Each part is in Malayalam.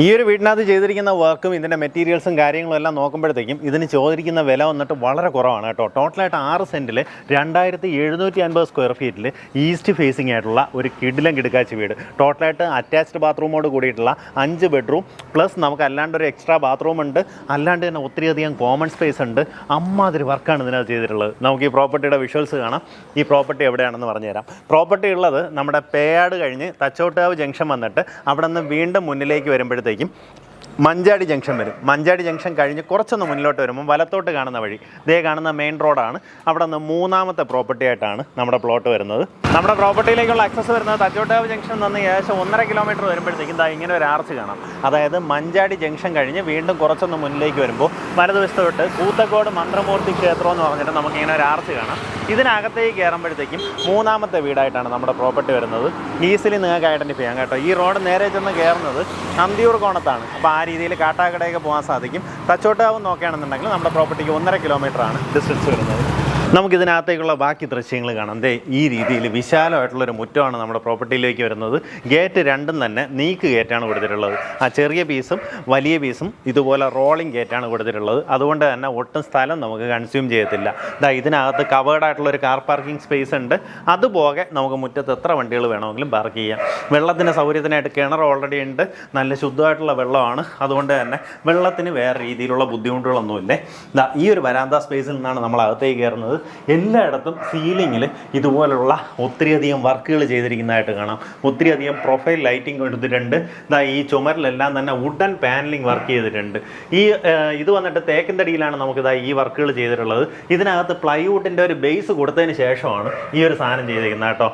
ഈ ഒരു വീടിനകത്ത് ചെയ്തിരിക്കുന്ന വർക്കും ഇതിൻ്റെ മെറ്റീരിയൽസും കാര്യങ്ങളും എല്ലാം നോക്കുമ്പോഴത്തേക്കും ഇതിന് ചോദിക്കുന്ന വില വന്നിട്ട് വളരെ കുറവാണ് കേട്ടോ. ടോട്ടലായിട്ട് 6 സെൻറ്റിൽ 2750 സ്ക്വയർ ഫീറ്റിൽ ഈസ്റ്റ് ഫേസിംഗ് ആയിട്ടുള്ള ഒരു കിടിലം കിടക്കാച്ചി വീട്. ടോട്ടലായിട്ട് അറ്റാച്ച്ഡ് ബാത്റൂമോട് കൂടിയിട്ടുള്ള 5 ബെഡ്റൂം പ്ലസ് നമുക്ക് അല്ലാണ്ട് ഒരു എക്സ്ട്രാ ബാത്റൂം ഉണ്ട്. അല്ലാണ്ട് തന്നെ ഒത്തിരിയധികം കോമൺ സ്പേസ് ഉണ്ട്. അമ്മാതിരി വർക്കാണ് ഇതിനകത്ത് ചെയ്തിട്ടുള്ളത്. നമുക്ക് ഈ പ്രോപ്പർട്ടിയുടെ വിഷ്വൽസ് കാണാം. ഈ പ്രോപ്പർട്ടി എവിടെയാണെന്ന് പറഞ്ഞുതരാം. പ്രോപ്പർട്ടി ഉള്ളത് നമ്മുടെ പേയാട് കഴിഞ്ഞ് തച്ചോട്ടുകാവ് ജംഗ്ഷൻ വന്നിട്ട് അവിടെ നിന്ന് വീണ്ടും മുന്നിലേക്ക് വരുമ്പോഴത്തേക്കും മഞ്ചാടി ജംഗ്ഷൻ വരും. മഞ്ചാടി ജംഗ്ഷൻ കഴിഞ്ഞ് കുറച്ചൊന്ന് മുന്നിലോട്ട് വരുമ്പോൾ വലത്തോട്ട് കാണുന്ന വഴി ദേ കാണുന്ന മെയിൻ റോഡാണ്. അവിടെ നിന്ന് 3ാമത്തെ പ്രോപ്പർട്ടി ആയിട്ടാണ് നമ്മുടെ പ്ലോട്ട് വരുന്നത്. നമ്മുടെ പ്രോപ്പർട്ടിയിലേക്കുള്ള ആക്സസ് വരുന്നത് തച്ചോട്ടാവ് ജംഗ്ഷൻ നിന്ന് ഏകദേശം 1.5 കിലോമീറ്റർ വരുമ്പോഴത്തേക്കും ഇങ്ങനെ ഒരു ആർച്ച് കാണാം. അതായത് മഞ്ചാടി ജംഗ്ഷൻ കഴിഞ്ഞ് വീണ്ടും കുറച്ചൊന്ന് മുന്നിലേക്ക് വരുമ്പോൾ വലതുവശത്തോട്ട് കൂത്തക്കോട് മന്ത്രമൂർത്തി ക്ഷേത്രം എന്ന് പറഞ്ഞിട്ട് നമുക്കിങ്ങനെ ഒരു ആർച്ച് കാണാം. ഇതിനകത്തേക്ക് കയറുമ്പോഴത്തേക്കും 3ാമത്തെ വീടായിട്ടാണ് നമ്മുടെ പ്രോപ്പർട്ടി വരുന്നത്. ഈസിലി നിങ്ങൾക്ക് ഐഡൻറ്റിഫൈ ചെയ്യാം കേട്ടോ. ഈ റോഡ് നേരെ ചെന്ന് കയറുന്നത് അന്തിയൂർ കോണത്താണ്. അപ്പോൾ ആ രീതിയിൽ കാട്ടാക്കടയൊക്കെ പോകാൻ സാധിക്കും. തച്ചോട്ടാവും നോക്കുകയാണെന്നുണ്ടെങ്കിൽ നമ്മുടെ പ്രോപ്പർട്ടിക്ക് 1.5 കിലോമീറ്ററാണ് ഡിസ്റ്റൻസ് വരുന്നത്. നമുക്കിതിനകത്തേക്കുള്ള ബാക്കി ദൃശ്യങ്ങൾ കാണാം. ഈ രീതിയിൽ വിശാലമായിട്ടുള്ളൊരു മുറ്റമാണ് നമ്മുടെ പ്രോപ്പർട്ടിയിലേക്ക് വരുന്നത്. ഗേറ്റ് രണ്ടും തന്നെ നീക്ക് ഗേറ്റാണ് കൊടുത്തിട്ടുള്ളത്. ആ ചെറിയ പീസും വലിയ പീസും ഇതുപോലെ റോളിംഗ് ഗേറ്റാണ് കൊടുത്തിട്ടുള്ളത്. അതുകൊണ്ട് തന്നെ ഒട്ടും സ്ഥലം നമുക്ക് കൺസ്യൂം ചെയ്യത്തില്ല. ഇതിനകത്ത് കവേർഡായിട്ടുള്ളൊരു കാർ പാർക്കിംഗ് സ്പേസ് ഉണ്ട്. അതുപോലെ നമുക്ക് മുറ്റത്ത് എത്ര വണ്ടികൾ വേണമെങ്കിലും പാർക്ക് ചെയ്യാം. വെള്ളത്തിൻ്റെ സൗകര്യത്തിനായിട്ട് കിണർ ഓൾറെഡി ഉണ്ട്. നല്ല ശുദ്ധമായിട്ടുള്ള വെള്ളമാണ്. അതുകൊണ്ട് തന്നെ വെള്ളത്തിന് വേറെ രീതിയിലുള്ള ബുദ്ധിമുട്ടുകളൊന്നുമില്ലേ. ഈ ഒരു വരാന്ത സ്പേസിൽ നിന്നാണ് നമ്മൾ അകത്തേക്ക് കയറുന്നത്. എല്ലായിടത്തും സീലിങ്ങിൽ ഇതുപോലുള്ള ഒത്തിരിയധികം വർക്കുകൾ ചെയ്തിരിക്കുന്നതായിട്ട് കാണാം. ഒത്തിരിയധികം പ്രൊഫൈൽ ലൈറ്റിംഗ് കൊടുത്തിട്ടുണ്ട്. ഈ ചുമരിലെല്ലാം തന്നെ വുഡൻ പാനലിംഗ് വർക്ക് ചെയ്തിട്ടുണ്ട്. ഇത് വന്നിട്ട് തേക്കിൻതടിയിലാണ് നമുക്ക് ഈ വർക്കുകൾ ചെയ്തിട്ടുള്ളത്. ഇതിനകത്ത് പ്ലൈവുഡിൻ്റെ ഒരു ബേസ് കൊടുത്തതിന് ശേഷമാണ് ഈ ഒരു സാധനം ചെയ്തിരിക്കുന്നത് കേട്ടോ.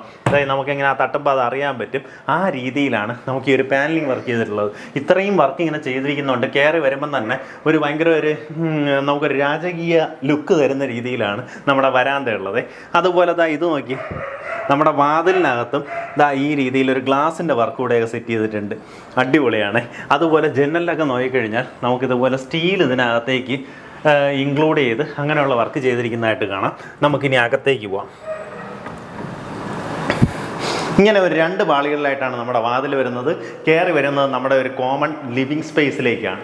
നമുക്കിങ്ങനെ ആ തട്ടുമ്പോൾ അത് അറിയാൻ പറ്റും. ആ രീതിയിലാണ് നമുക്ക് ഈ ഒരു പാനലിംഗ് വർക്ക് ചെയ്തിട്ടുള്ളത്. ഇത്രയും വർക്ക് ഇങ്ങനെ ചെയ്തിരിക്കുന്നുണ്ട്. കയറി വരുമ്പം തന്നെ ഒരു ഭയങ്കര നമുക്കൊരു രാജകീയ ലുക്ക് തരുന്ന രീതിയിലാണ് നമ്മുടെ വരാന്ത ഉള്ളത്. അതുപോലെ ഇത് നോക്കി, നമ്മുടെ വാതിലിനകത്തും ഈ രീതിയിലൊരു ഗ്ലാസിൻ്റെ വർക്ക് കൂടെയൊക്കെ സെറ്റ് ചെയ്തിട്ടുണ്ട്. അടിപൊളിയാണ്. അതുപോലെ ജനലിലൊക്കെ നോക്കിക്കഴിഞ്ഞാൽ നമുക്കിതുപോലെ സ്റ്റീൽ ഇതിനകത്തേക്ക് ഇൻക്ലൂഡ് ചെയ്ത് അങ്ങനെയുള്ള വർക്ക് ചെയ്തിരിക്കുന്നതായിട്ട് കാണാം. നമുക്കിനി അകത്തേക്ക് പോവാം. ഇങ്ങനെ ഒരു 2 പാളികളിലായിട്ടാണ് നമ്മുടെ വാതിൽ വരുന്നത്. കയറി വരുന്നത് നമ്മുടെ ഒരു കോമൺ ലിവിങ് സ്പേസിലേക്കാണ്.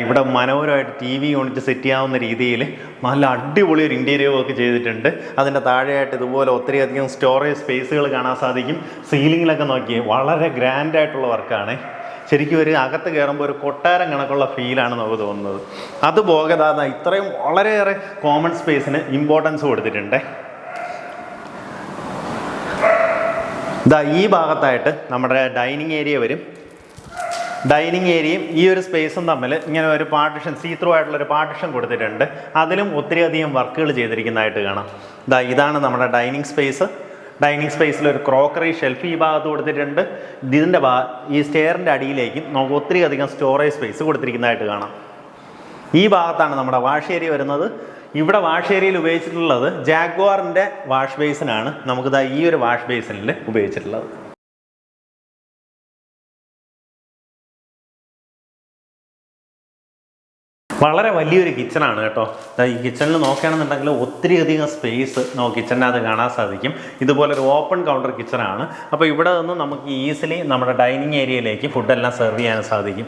ഇവിടെ മനോഹരമായിട്ട് TV യൂണിറ്റ് സെറ്റ് ചെയ്യാവുന്ന രീതിയിൽ നല്ല അടിപൊളി ഒരു ഇൻറ്റീരിയർ വർക്ക് ചെയ്തിട്ടുണ്ട്. അതിൻ്റെ താഴെയായിട്ട് ഇതുപോലെ ഒത്തിരിയധികം സ്റ്റോറേജ് സ്പേസുകൾ കാണാൻ സാധിക്കും. സീലിങ്ങിലൊക്കെ നോക്കി വളരെ ഗ്രാൻഡായിട്ടുള്ള വർക്കാണ്. ശരിക്കും ഒരു അകത്ത് കയറുമ്പോൾ ഒരു കൊട്ടാരം കണക്കുള്ള ഫീലാണ് നമുക്ക് തോന്നുന്നത്. അതുപോലെ ഇത്രയും വളരെയേറെ കോമൺ സ്പേസിന് ഇമ്പോർട്ടൻസ് കൊടുത്തിട്ടുണ്ട്. ഈ ഭാഗത്തായിട്ട് നമ്മുടെ ഡൈനിങ് ഏരിയ വരും. ഡൈനിങ് ഏരിയയും ഈ ഒരു സ്പേസും തമ്മിൽ ഇങ്ങനെ ഒരു പാർട്ടിഷൻ, സീത്രൂ ആയിട്ടുള്ളൊരു പാർട്ടിഷൻ കൊടുത്തിട്ടുണ്ട്. അതിലും ഒത്തിരിയധികം വർക്കുകൾ ചെയ്തിരിക്കുന്നതായിട്ട് കാണാം. ഇതാണ് നമ്മുടെ ഡൈനിങ് സ്പേസ്. ഡൈനിങ് സ്പേസിൽ ഒരു ക്രോക്കറി ഷെൽഫ് ഈ ഭാഗത്ത് കൊടുത്തിട്ടുണ്ട്. ഇതിൻ്റെ ഈ സ്റ്റെയറിൻ്റെ അടിയിലേക്കും നമുക്ക് ഒത്തിരിയധികം സ്റ്റോറേജ് സ്പേസ് കൊടുത്തിരിക്കുന്നതായിട്ട് കാണാം. ഈ ഭാഗത്താണ് നമ്മുടെ വാഷ് ഏരിയ വരുന്നത്. ഇവിടെ വാഷ് ഏരിയയിൽ ഉപയോഗിച്ചിട്ടുള്ളത് ജാഗ്വാറിൻ്റെ വാഷ് ബേസിനാണ്. നമുക്ക് ഈ ഒരു വാഷ് ബേസിനിൽ ഉപയോഗിച്ചിട്ടുള്ളത്. വളരെ വലിയൊരു കിച്ചണാണ് കേട്ടോ. ഈ കിച്ചണിൽ നോക്കുകയാണെന്നുണ്ടെങ്കിൽ ഒത്തിരിയധികം സ്പേസ് നമുക്ക് കിച്ചണിനകത്ത് കാണാൻ സാധിക്കും. ഇതുപോലൊരു ഓപ്പൺ കൗണ്ടർ കിച്ചണാണ്. അപ്പോൾ ഇവിടെ നിന്ന് നമുക്ക് ഈസിലി നമ്മുടെ ഡൈനിങ് ഏരിയയിലേക്ക് ഫുഡെല്ലാം സെർവ് ചെയ്യാൻ സാധിക്കും.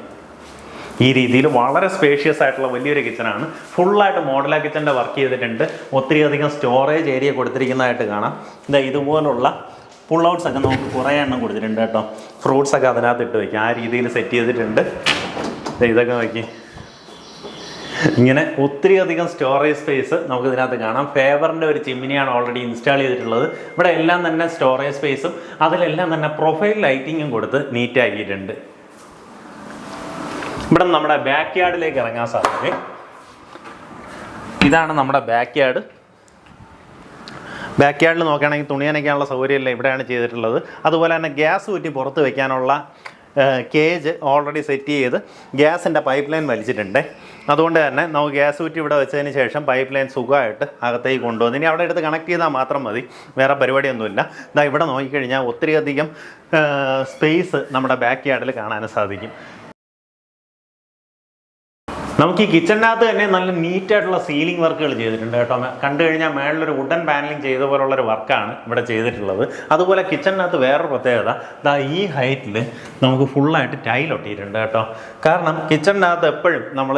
ഈ രീതിയിൽ വളരെ സ്പേഷ്യസ് ആയിട്ടുള്ള വലിയൊരു കിച്ചണാണ്. ഫുള്ളായിട്ട് മോഡലാ കിച്ചണിൻ്റെ വർക്ക് ചെയ്തിട്ടുണ്ട്. ഒത്തിരിയധികം സ്റ്റോറേജ് ഏരിയ കൊടുത്തിരിക്കുന്നതായിട്ട് കാണാം. ഇതുപോലുള്ള പുൾ ഔട്ട്സ് ഒക്കെ നമുക്ക് കുറേ എണ്ണം കൊടുത്തിട്ടുണ്ട് കേട്ടോ. ഫ്രൂട്ട്സൊക്കെ അതിനകത്ത് ഇട്ട് വയ്ക്കും. ആ രീതിയിൽ സെറ്റ് ചെയ്തിട്ടുണ്ട്. ഇതൊക്കെ നോക്കി, ഇങ്ങനെ ഒത്തിരിയധികം സ്റ്റോറേജ് സ്പേസ് നമുക്ക് ഇതിനകത്ത് കാണാം. ഫേവറിൻ്റെ ഒരു ചിമ്മിനിയാണ് ഓൾറെഡി ഇൻസ്റ്റാൾ ചെയ്തിട്ടുള്ളത്. ഇവിടെ എല്ലാം തന്നെ സ്റ്റോറേജ് സ്പേസും അതിലെല്ലാം തന്നെ പ്രൊഫൈൽ ലൈറ്റിങ്ങും കൊടുത്ത് നീറ്റാക്കിയിട്ടുണ്ട്. ഇവിടെ നമ്മുടെ ബാക്ക് യാർഡിലേക്ക് ഇറങ്ങാൻ സാധിക്കും. ഇതാണ് നമ്മുടെ ബാക്ക് യാർഡ്. ബാക്ക് യാർഡിൽ നോക്കുകയാണെങ്കിൽ തുണി നനയ്ക്കാനുള്ള സൗകര്യമില്ല, ഇവിടെയാണ് ചെയ്തിട്ടുള്ളത്. അതുപോലെ തന്നെ ഗ്യാസ് ഊറ്റി പുറത്ത് വയ്ക്കാനുള്ള കേജ് ഓൾറെഡി സെറ്റ് ചെയ്ത് ഗ്യാസിൻ്റെ പൈപ്പ് ലൈൻ വലിച്ചിട്ടുണ്ട്. അതുകൊണ്ട് തന്നെ നമുക്ക് ഗ്യാസ് ഊറ്റി ഇവിടെ വെച്ചതിന് ശേഷം പൈപ്പ് ലൈൻ സുഖമായിട്ട് അകത്തേക്ക് കൊണ്ടുവന്ന് ഇനി അവിടെ എടുത്ത് കണക്ട് ചെയ്താൽ മാത്രം മതി. വേറെ പരിപാടിയൊന്നുമില്ല. ഇവിടെ നോക്കിക്കഴിഞ്ഞാൽ ഒത്തിരിയധികം സ്പേസ് നമ്മുടെ ബാക്ക് യാർഡിൽ കാണാൻ സാധിക്കും. നമുക്ക് ഈ കിച്ചണിനകത്ത് തന്നെ നല്ല നീറ്റായിട്ടുള്ള സീലിംഗ് വർക്കുകൾ ചെയ്തിട്ടുണ്ട് കേട്ടോ. കണ്ടു കഴിഞ്ഞാൽ മേളിലൊരു വുഡൻ പാനലിംഗ് ചെയ്ത പോലുള്ളൊരു വർക്കാണ് ഇവിടെ ചെയ്തിട്ടുള്ളത്. അതുപോലെ കിച്ചണിനകത്ത് വേറൊരു പ്രത്യേകത, ഈ ഹൈറ്റിൽ നമുക്ക് ഫുള്ളായിട്ട് ടൈൽ ഒട്ടിയിട്ടുണ്ട് കേട്ടോ. കാരണം കിച്ചണിനകത്ത് എപ്പോഴും നമ്മൾ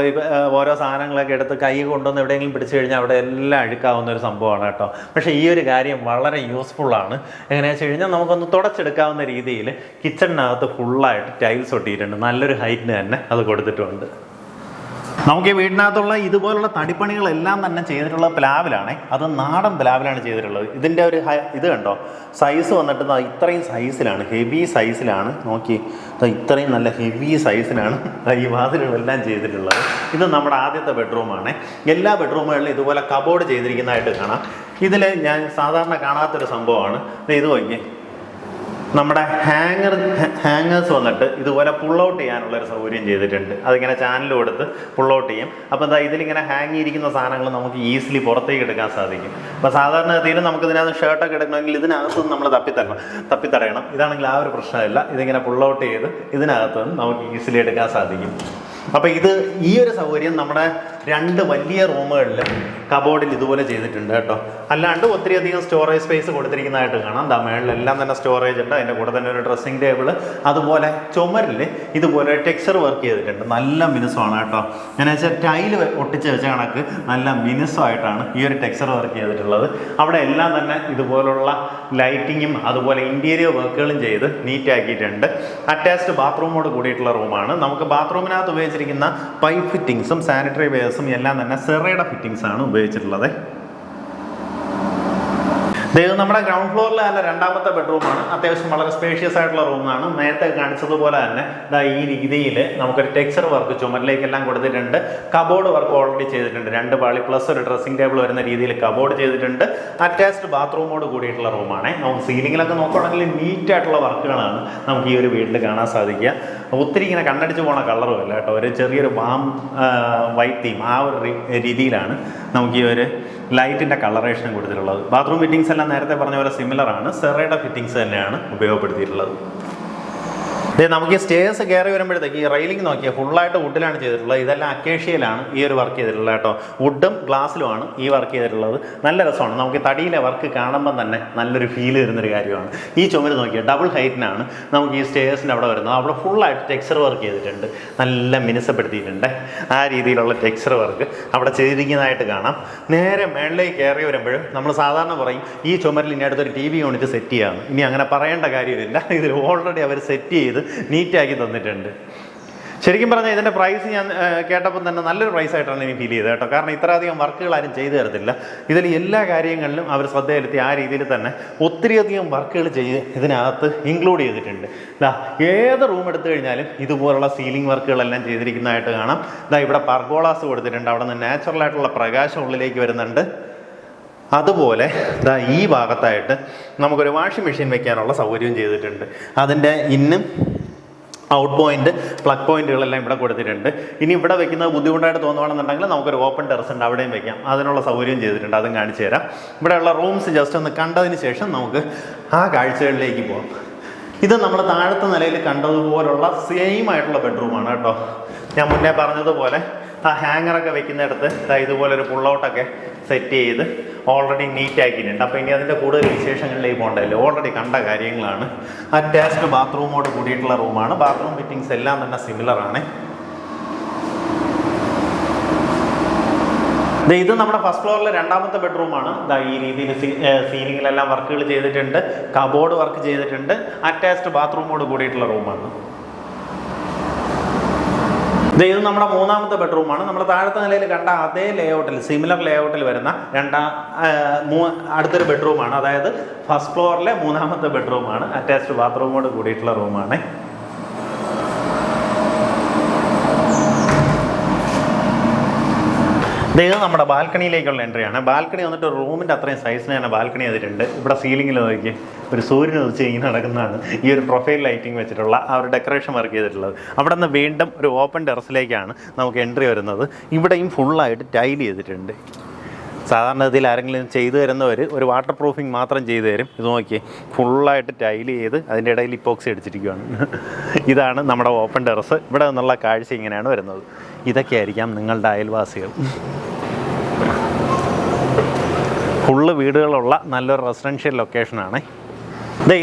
ഓരോ സാധനങ്ങളൊക്കെ എടുത്ത് കൈ കൊണ്ടുവന്ന് എവിടെയെങ്കിലും പിടിച്ചു കഴിഞ്ഞാൽ അവിടെ എല്ലാം അഴുക്കാവുന്ന ഒരു സംഭവമാണ് കേട്ടോ. പക്ഷേ ഈ ഒരു കാര്യം വളരെ യൂസ്ഫുള്ളാണ്. എങ്ങനെയാണെന്ന് വെച്ച് കഴിഞ്ഞാൽ നമുക്കൊന്ന് തുടച്ചെടുക്കാവുന്ന രീതിയിൽ കിച്ചണിനകത്ത് ഫുള്ളായിട്ട് ടൈൽസ് ഒട്ടിയിട്ടുണ്ട്. നല്ലൊരു ഹൈറ്റിന് തന്നെ അത് കൊടുത്തിട്ടുണ്ട്. നമുക്ക് ഈ വീടിനകത്തുള്ള ഇതുപോലുള്ള തടിപ്പണികളെല്ലാം തന്നെ ചെയ്തിട്ടുള്ള പ്ലാവിലാണ്. അത് നാടൻ പ്ലാവിലാണ് ചെയ്തിട്ടുള്ളത്. ഇതിൻ്റെ ഒരു ഇത് കണ്ടോ, സൈസ് വന്നിട്ട് ഇത്രയും സൈസിലാണ്, ഹെവി സൈസിലാണ്. നോക്കി, ഇത്രയും നല്ല ഹെവി സൈസിലാണ് ഈ വാതിലുകളെല്ലാം ചെയ്തിട്ടുള്ളത്. ഇത് നമ്മുടെ ആദ്യത്തെ ബെഡ്റൂമാണ്. എല്ലാ ബെഡ്റൂമുകളിലും ഇതുപോലെ കബോർഡ് ചെയ്തിരിക്കുന്നതായിട്ട് കാണാം. ഇതിൽ ഞാൻ സാധാരണ കാണാത്തൊരു സംഭവമാണ് ഇത്. നോക്കി, നമ്മുടെ ഹാങ്ങേഴ്സ് വന്നിട്ട് ഇതുപോലെ പുൾ ഔട്ട് ചെയ്യാനുള്ളൊരു സൗകര്യം ചെയ്തിട്ടുണ്ട്. അതിങ്ങനെ ചാനൽ കൊടുത്ത് പുൾ ഔട്ട് ചെയ്യും. അപ്പോൾ എന്താ, ഇതിലിങ്ങനെ ഹാങ് ചെയ്തിരിക്കുന്ന സാധനങ്ങൾ നമുക്ക് ഈസിലി പുറത്തേക്ക് എടുക്കാൻ സാധിക്കും. അപ്പോൾ സാധാരണ ഗതിയിൽ നമുക്ക് ഇതിനകത്ത് ഷർട്ടൊക്കെ എടുക്കണമെങ്കിൽ ഇതിനകത്തുനിന്ന് നമ്മൾ തപ്പിത്തടയണം. ഇതാണെങ്കിൽ ആ ഒരു പ്രശ്നമില്ല. ഇതിങ്ങനെ പുൾ ഔട്ട് ചെയ്ത് ഇതിനകത്തുനിന്ന് നമുക്ക് ഈസിലി എടുക്കാൻ സാധിക്കും. അപ്പോൾ ഈ ഒരു സൗകര്യം നമ്മുടെ 2 വലിയ റൂമുകളിൽ കബോർഡിൽ ഇതുപോലെ ചെയ്തിട്ടുണ്ട് കേട്ടോ. അല്ലാണ്ട് ഒത്തിരിയധികം സ്റ്റോറേജ് സ്പേസ് കൊടുത്തിരിക്കുന്നതായിട്ട് കാണാം. മേളിലെല്ലാം തന്നെ സ്റ്റോറേജ് ഉണ്ട്. അതിൻ്റെ കൂടെ തന്നെ ഒരു ഡ്രസ്സിംഗ് ടേബിൾ, അതുപോലെ ചുമരിൽ ഇതുപോലെ ടെക്സ്ചർ വർക്ക് ചെയ്തിട്ടുണ്ട്. നല്ല മിനുസമാണ് കേട്ടോ. ഞാൻ വെച്ചാൽ ടൈല് ഒട്ടിച്ച് വെച്ച കണക്ക് നല്ല മിനുസമായിട്ടാണ് ഈ ഒരു ടെക്സ്ചർ വർക്ക് ചെയ്തിട്ടുള്ളത്. അവിടെ എല്ലാം തന്നെ ഇതുപോലുള്ള ലൈറ്റിങ്ങും അതുപോലെ ഇൻറ്റീരിയർ വർക്കുകളും ചെയ്ത് നീറ്റാക്കിയിട്ടുണ്ട്. അറ്റാച്ച്ഡ് ബാത്റൂമോട് കൂടിയിട്ടുള്ള റൂമാണ്. നമുക്ക് ബാത്റൂമിനകത്ത് ഉപയോഗിച്ചിരിക്കുന്ന പൈപ്പ് ഫിറ്റിങ്സും സാനിറ്ററി വെയർസും എല്ലാം തന്നെ സെറയുടെ ഫിറ്റിങ്സ് ആണ് ഉപയോഗിച്ചിട്ടുള്ളത്. ഇത് നമ്മുടെ ഗ്രൗണ്ട് ഫ്ലോറിലെ തന്നെ 2ാമത്തെ ബെഡ്റൂമാണ്. അത്യാവശ്യം വളരെ സ്പേഷ്യസ് ആയിട്ടുള്ള റൂമാണ്. നേരത്തെ കാണിച്ചതുപോലെ തന്നെ ഈ രീതിയിൽ നമുക്കൊരു ടെക്സ്ചർ വർക്ക് ചുമരിലേക്കെല്ലാം കൊടുത്തിട്ടുണ്ട്. കബോർഡ് വർക്ക് ഓൾറെഡി ചെയ്തിട്ടുണ്ട്. 2 പാളി പ്ലസ് ഒരു ഡ്രസ്സിംഗ് ടേബിൾ വരുന്ന രീതിയിൽ കബോർഡ് ചെയ്തിട്ടുണ്ട്. അറ്റാച്ച്ഡ് ബാത്റൂമോട് കൂടിയിട്ടുള്ള റൂമാണ്. നമുക്ക് സീലിങ്ങിലൊക്കെ നോക്കുകയാണെങ്കിൽ നീറ്റായിട്ടുള്ള വർക്കുകളാണ് നമുക്ക് ഈ ഒരു വീട്ടിൽ കാണാൻ സാധിക്കുക. ഒത്തിരി ഇങ്ങനെ കണ്ണടിച്ച് പോണ കളറും അല്ല കേട്ടോ. ഒരു ചെറിയൊരു വൈറ്റ് തീം, ആ ഒരു രീതിയിലാണ് നമുക്ക് ഈ ഒരു ലൈറ്റിൻ്റെ കളറേഷൻ കൊടുത്തിട്ടുള്ളത്. ബാത്റൂം ഫിറ്റിങ്സ് എല്ലാം നേരത്തെ പറഞ്ഞ പോലെ സിമിലറാണ്. സെറയുടെ ഫിറ്റിങ്സ് തന്നെയാണ് ഉപയോഗപ്പെടുത്തിയിട്ടുള്ളത്. നമുക്ക് ഈ സ്റ്റേഴ്സ് കയറി വരുമ്പോഴത്തേക്ക് ഈ റെയിലിംഗ് നോക്കിയാൽ ഫുള്ളായിട്ട് വുഡിലാണ് ചെയ്തിട്ടുള്ളത്. ഇതെല്ലാം അക്കേഷ്യയിലാണ് ഈ ഒരു വർക്ക് ചെയ്തിട്ടുള്ളത് കേട്ടോ. വുഡും ഗ്ലാസ്സിലുമാണ് ഈ വർക്ക് ചെയ്തിട്ടുള്ളത്. നല്ല രസമാണ്. നമുക്ക് തടിയിലെ വർക്ക് കാണുമ്പം തന്നെ നല്ലൊരു ഫീൽ വരുന്നൊരു കാര്യമാണ്. ഈ ചുമര് നോക്കിയാൽ ഡബിൾ ഹൈറ്റിനാണ് നമുക്ക് ഈ സ്റ്റേഴ്സിൻ്റെ അവിടെ വരുന്നത്. അവിടെ ഫുള്ളായിട്ട് ടെക്സ്ചർ വർക്ക് ചെയ്തിട്ടുണ്ട്. നല്ല മിനുസപ്പെടുത്തിയിട്ടുണ്ട്. ആ രീതിയിലുള്ള ടെക്സ്ചർ വർക്ക് അവിടെ ചെയ്തിരിക്കുന്നതായിട്ട് കാണാം. നേരെ മേളിലേക്ക് കയറി വരുമ്പോഴും നമ്മൾ സാധാരണ പറയും ഈ ചുമരിൽ ഇനി അടുത്തൊരു TV യൂണിറ്റ് സെറ്റ് ചെയ്യാമെന്ന്. ഇനി അങ്ങനെ പറയേണ്ട കാര്യമില്ല. ഇതിൽ ഓൾറെഡി അവർ സെറ്റ് ചെയ്ത് നീറ്റാക്കി തന്നിട്ടുണ്ട്. ശരിക്കും പറഞ്ഞാൽ ഇതിൻ്റെ പ്രൈസ് ഞാൻ കേട്ടപ്പോൾ തന്നെ നല്ലൊരു പ്രൈസായിട്ടാണ് എനിക്ക് ഫീൽ ചെയ്തത് കേട്ടോ. കാരണം ഇത്രയധികം വർക്കുകൾ ആരും ചെയ്തു തരത്തില്ല. ഇതിൽ എല്ലാ കാര്യങ്ങളിലും അവർ ശ്രദ്ധ ചെലുത്തി ആ രീതിയിൽ തന്നെ ഒത്തിരിയധികം വർക്കുകൾ ഇതിനകത്ത് ഇൻക്ലൂഡ് ചെയ്തിട്ടുണ്ട്. ഏത് റൂം എടുത്തു കഴിഞ്ഞാലും ഇതുപോലുള്ള സീലിംഗ് വർക്കുകളെല്ലാം ചെയ്തിരിക്കുന്നതായിട്ട് കാണാം. ഇവിടെ പർഗോളാസ് കൊടുത്തിട്ടുണ്ട്. അവിടെ നിന്ന് നാച്ചുറലായിട്ടുള്ള പ്രകാശം ഉള്ളിലേക്ക് വരുന്നുണ്ട്. അതുപോലെ ഈ ഭാഗത്തായിട്ട് നമുക്കൊരു വാഷിംഗ് മെഷീൻ വെക്കാനുള്ള സൗകര്യവും ചെയ്തിട്ടുണ്ട്. അതിൻ്റെ ഇന്നും ഔട്ട് പോയിന്റ്, പ്ലഗ് പോയിന്റുകളെല്ലാം ഇവിടെ കൊടുത്തിട്ടുണ്ട്. ഇനി ഇവിടെ വെക്കുന്നത് ബുദ്ധിമുട്ടായിട്ട് തോന്നുകയാണെന്നുണ്ടെങ്കിൽ നമുക്കൊരു ഓപ്പൺ ടെറസ് ഉണ്ട്, അവിടെയും വെക്കാം. അതിനുള്ള സൗകര്യം ചെയ്തിട്ടുണ്ട്. അതും കാണിച്ചു തരാം. ഇവിടെയുള്ള റൂംസ് ജസ്റ്റ് ഒന്ന് കണ്ടതിന് ശേഷം നമുക്ക് ആ കാഴ്ചകളിലേക്ക് പോകാം. ഇത് നമ്മൾ താഴത്തെ നിലയിൽ കണ്ടതുപോലുള്ള സെയിം ആയിട്ടുള്ള ബെഡ്റൂമാണ് കേട്ടോ. ഞാൻ മുന്നേ പറഞ്ഞതുപോലെ ആ ഹാങ്ങറൊക്കെ വെക്കുന്നിടത്ത് ഇതുപോലൊരു പുള്ളൗട്ടൊക്കെ സെറ്റ് ചെയ്ത് ഓൾറെഡി നീറ്റാക്കിയിട്ടുണ്ട്. അപ്പോൾ ഇനി അതിൻ്റെ കൂടുതൽ വിശേഷങ്ങളിലേക്ക് പോകണ്ടല്ലോ. ഓൾറെഡി കണ്ട കാര്യങ്ങളാണ്. അറ്റാച്ച്ഡ് ബാത്റൂമോട് കൂടിയിട്ടുള്ള റൂമാണ്. ബാത്റൂം ഫിറ്റിങ്സ് എല്ലാം തന്നെ സിമിലറാണ്. ഇത് നമ്മുടെ ഫസ്റ്റ് ഫ്ലോറിലെ 2ാമത്തെ ബെഡ്റൂമാണ്. ഈ രീതിയിൽ സീലിങ്ങിലെല്ലാം വർക്കുകൾ ചെയ്തിട്ടുണ്ട്. കബോർഡ് വർക്ക് ചെയ്തിട്ടുണ്ട്. അറ്റാച്ച്ഡ് ബാത്റൂമോട് കൂടിയിട്ടുള്ള റൂമാണ്. ഇത് നമ്മുടെ 3ാമത്തെ ബെഡ്റൂമാണ്. നമ്മൾ താഴത്തെ നിലയിൽ കണ്ട അതേ ലേഔട്ടിൽ, സിമിലർ ലേഔട്ടിൽ വരുന്ന അടുത്തൊരു ബെഡ്റൂമാണ്. അതായത് ഫസ്റ്റ് ഫ്ലോറിലെ 3ാമത്തെ ബെഡ്റൂമാണ്. അറ്റാച്ച്ഡ് ബാത്റൂമോട് കൂടിയിട്ടുള്ള റൂമാണ്. ഇത് നമ്മുടെ ബാൽക്കണിയിലേക്കുള്ള എൻട്രിയാണ്. ബാൽക്കണി വന്നിട്ട് ഒരു റൂമിൻ്റെ അത്രയും സൈസിന് തന്നെ ബാൽക്കണി ചെയ്തിട്ടുണ്ട്. ഇവിടെ സീലിങ്ങിൽ നോക്കി ഒരു സൂര്യൻ ഉദിച്ച് ഇങ്ങനെ നടക്കുന്നതാണ് ഈ ഒരു പ്രൊഫൈൽ ലൈറ്റിംഗ് വെച്ചിട്ടുള്ള ആ ഒരു ഡെക്കറേഷൻ വർക്ക് ചെയ്തിട്ടുള്ളത്. അവിടെ നിന്ന് വീണ്ടും ഒരു ഓപ്പൺ ടെറസിലേക്കാണ് നമുക്ക് എൻട്രി വരുന്നത്. ഇവിടെയും ഫുള്ളായിട്ട് ടൈൽ ചെയ്തിട്ടുണ്ട്. സാധാരണ ഇതിൽ ആരെങ്കിലും ചെയ്തു തരുന്നവർ ഒരു വാട്ടർ പ്രൂഫിങ് മാത്രം ചെയ്തു തരും. ഇത് നോക്കിയേ, ഫുള്ളായിട്ട് ടൈൽ ചെയ്ത് അതിൻ്റെ ഇടയിൽ ഇപ്പോക്സി അടിച്ചിരിക്കുകയാണ്. ഇതാണ് നമ്മുടെ ഓപ്പൺ ടെറസ്. ഇവിടെ നിന്നുള്ള കാഴ്ച ഇങ്ങനെയാണ് വരുന്നത്. ഇതൊക്കെ ആയിരിക്കാം നിങ്ങളുടെ അയൽവാസികൾ. ഫുള്ള് വീടുകളുള്ള നല്ലൊരു റെസിഡൻഷ്യൽ ലൊക്കേഷനാണ്.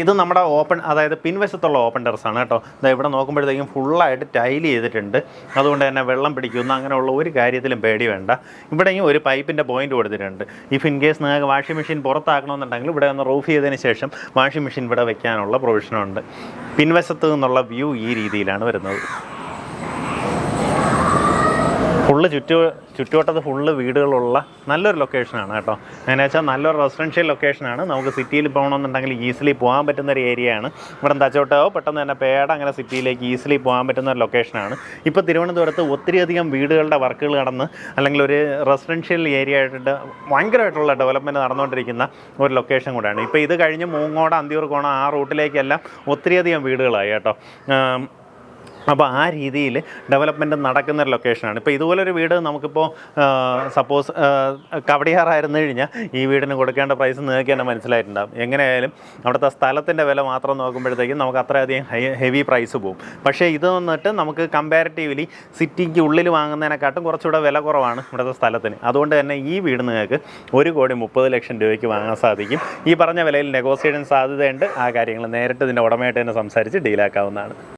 ഇത് നമ്മുടെ ഓപ്പൺ, അതായത് പിൻവശത്തുള്ള ഓപ്പൺ ടെറസാണ് കേട്ടോ. ഇവിടെ നോക്കുമ്പോഴത്തേക്കും ഫുള്ളായിട്ട് ടൈൽ ചെയ്തിട്ടുണ്ട്. അതുകൊണ്ട് തന്നെ വെള്ളം പിടിക്കുന്ന അങ്ങനെയുള്ള ഒരു കാര്യത്തിലും പേടി വേണ്ട. ഇവിടെയും ഒരു പൈപ്പിൻ്റെ പോയിന്റ് കൊടുത്തിട്ടുണ്ട്. ഇഫ് ഇൻ കേസ് നിങ്ങൾക്ക് വാഷിംഗ് മെഷീൻ പുറത്താക്കണമെന്നുണ്ടെങ്കിൽ ഇവിടെ ഒന്ന് റൂഫ് ചെയ്തതിന് ശേഷം വാഷിംഗ് മെഷീൻ ഇവിടെ വെക്കാനുള്ള പ്രൊവിഷനുണ്ട്. പിൻവശത്ത് നിന്നുള്ള വ്യൂ ഈ രീതിയിലാണ് വരുന്നത്. ഫുള്ള് ചുറ്റുവട്ടത്ത് ഫുള്ള് വീടുകളുള്ള നല്ലൊരു ലൊക്കേഷനാണ് കേട്ടോ. എന്നു വെച്ചാൽ നല്ലൊരു റെസിഡൻഷ്യൽ ലൊക്കേഷനാണ്. നമുക്ക് സിറ്റിയിൽ പോകണമെന്നുണ്ടെങ്കിൽ ഈസിലി പോകാൻ പറ്റുന്ന ഒരു ഏരിയയാണ്. ഇവിടെ തച്ചോട്ടോ പെട്ടെന്ന് തന്നെ പേട അങ്ങനെ സിറ്റിയിലേക്ക് ഈസിലി പോകാൻ പറ്റുന്ന ഒരു ലൊക്കേഷനാണ്. ഇപ്പോൾ തിരുവനന്തപുരത്ത് ഒത്തിരിയധികം വീടുകളുടെ വർക്കുകൾ നടന്ന് അല്ലെങ്കിൽ ഒരു റെസിഡൻഷ്യൽ ഏരിയ ആയിട്ട് ഭയങ്കരമായിട്ടുള്ള ഡെവലപ്മെൻറ്റ് നടന്നുകൊണ്ടിരിക്കുന്ന ഒരു ലൊക്കേഷൻ കൂടെയാണ്. ഇപ്പോൾ ഇത് കഴിഞ്ഞ് മൂങ്ങോട്, അന്തിയൂർക്കോണം ആ റൂട്ടിലേക്കെല്ലാം ഒത്തിരിയധികം വീടുകളായി കേട്ടോ. അപ്പോൾ ആ രീതിയിൽ ഡെവലപ്മെൻറ്റ് നടക്കുന്നൊരു ലൊക്കേഷനാണ്. ഇപ്പോൾ ഇതുപോലൊരു വീട് നമുക്കിപ്പോൾ സപ്പോസ് കവടിയാറായിരുന്നു കഴിഞ്ഞാൽ ഈ വീടിന് കൊടുക്കേണ്ട പ്രൈസ് നിങ്ങൾക്ക് തന്നെ മനസ്സിലായിട്ടുണ്ടാകും. എങ്ങനെയായാലും അവിടുത്തെ സ്ഥലത്തിൻ്റെ വില മാത്രം നോക്കുമ്പോഴത്തേക്കും നമുക്ക് അത്രയധികം ഹെവി പ്രൈസ് പോകും. പക്ഷേ ഇത് വന്നിട്ട് നമുക്ക് കമ്പാരിറ്റീവ്ലി സിറ്റിക്ക് ഉള്ളിൽ വാങ്ങുന്നതിനെക്കാട്ടും കുറച്ചുകൂടെ വില കുറവാണ് ഇവിടുത്തെ സ്ഥലത്തിന്. അതുകൊണ്ട് തന്നെ ഈ വീട് നിങ്ങൾക്ക് 1,30,00,000 രൂപയ്ക്ക് വാങ്ങാൻ സാധിക്കും. ഈ പറഞ്ഞ വിലയിൽ നെഗോസിയേഷൻ സാധ്യതയുണ്ട്. ആ കാര്യങ്ങൾ നേരിട്ട് ഇതിൻ്റെ ഉടമയായിട്ട് തന്നെ സംസാരിച്ച് ഡീലാക്കാവുന്നതാണ്.